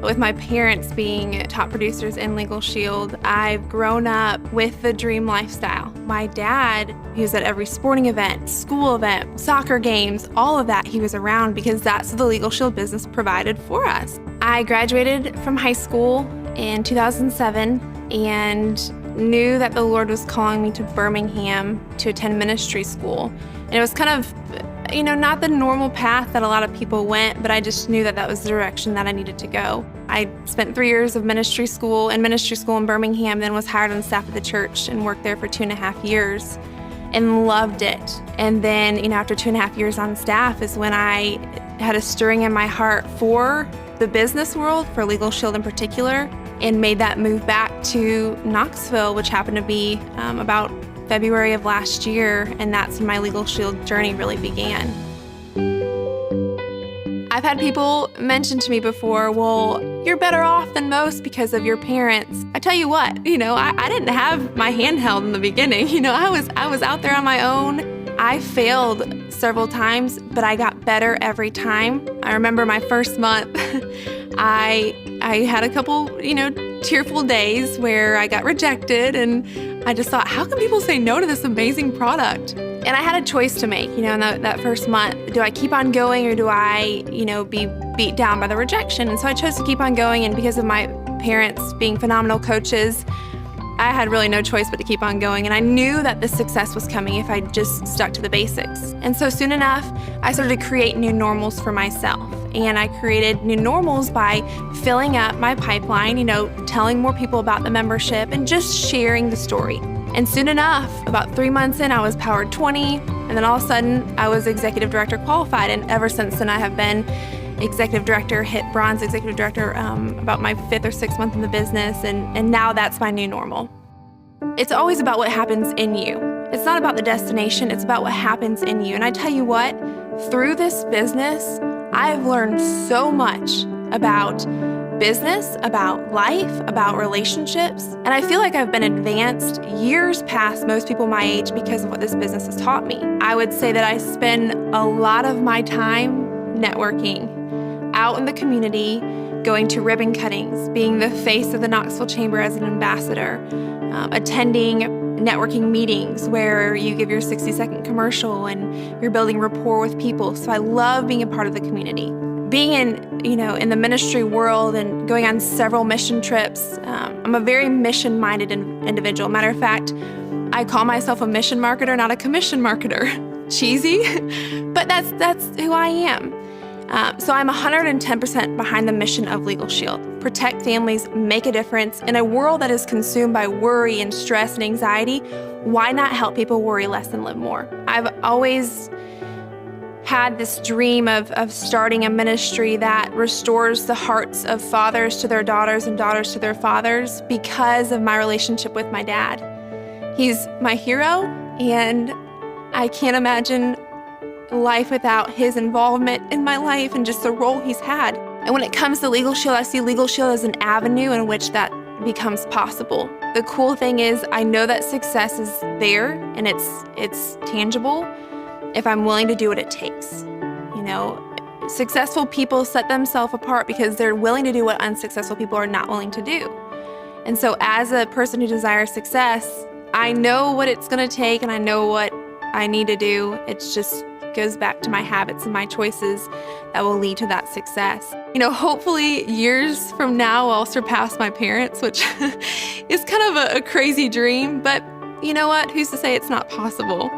With my parents being top producers in Legal Shield, I've grown up with the dream lifestyle. My dad, he was at every sporting event, school event, soccer games, all of that he was around because that's what the Legal Shield business provided for us. I graduated from high school in 2007 and knew that the Lord was calling me to Birmingham to attend ministry school. And it was kind of, not the normal path that a lot of people went, but I just knew that that was the direction that I needed to go. I spent 3 years of ministry school in Birmingham, then was hired on staff at the church and worked there for 2.5 years and loved it. And then, after 2.5 years on staff is when I had a stirring in my heart for the business world, for Legal Shield in particular, and made that move back to Knoxville, which happened to be about February of last year, and that's when my Legal Shield journey really began. I've had people mention to me before, well, you're better off than most because of your parents. I tell you what, I didn't have my hand held in the beginning. I was out there on my own. I failed several times, but I got better every time. I remember my first month, I had a couple, tearful days where I got rejected, and I just thought, how can people say no to this amazing product? And I had a choice to make, in that first month. Do I keep on going, or do I, be beat down by the rejection? And so I chose to keep on going, and because of my parents being phenomenal coaches, I had really no choice but to keep on going. And I knew that the success was coming if I just stuck to the basics. And so soon enough, I started to create new normals for myself. And I created new normals by filling up my pipeline, telling more people about the membership and just sharing the story. And soon enough, about 3 months in, I was Powered 20, and then all of a sudden, I was Executive Director qualified. And ever since then, I have been Executive Director, hit Bronze Executive Director about my 5th or 6th month in the business, and now that's my new normal. It's always about what happens in you. It's not about the destination, it's about what happens in you. And I tell you what, through this business, I've learned so much about business, about life, about relationships, and I feel like I've been advanced years past most people my age because of what this business has taught me. I would say that I spend a lot of my time networking out in the community, going to ribbon cuttings, being the face of the Knoxville Chamber as an ambassador, attending networking meetings where you give your 60-second commercial and you're building rapport with people. So I love being a part of the community. Being in the ministry world and going on several mission trips, I'm a very mission-minded individual. Matter of fact, I call myself a mission marketer, not a commission marketer. Cheesy, but that's who I am. So I'm 110% behind the mission of Legal Shield. Protect families, make a difference. In a world that is consumed by worry and stress and anxiety, why not help people worry less and live more? I've always had this dream of starting a ministry that restores the hearts of fathers to their daughters and daughters to their fathers because of my relationship with my dad. He's my hero, and I can't imagine life without his involvement in my life and just the role he's had. And when it comes to Legal Shield, I see Legal Shield as an avenue in which that becomes possible. The cool thing is I know that success is there and it's tangible if I'm willing to do what it takes. Successful people set themselves apart because they're willing to do what unsuccessful people are not willing to do. And so as a person who desires success, I know what it's gonna take and I know what I need to do. It's just goes back to my habits and my choices that will lead to that success. Hopefully years from now I'll surpass my parents, which is kind of a crazy dream, but you know what? Who's to say it's not possible?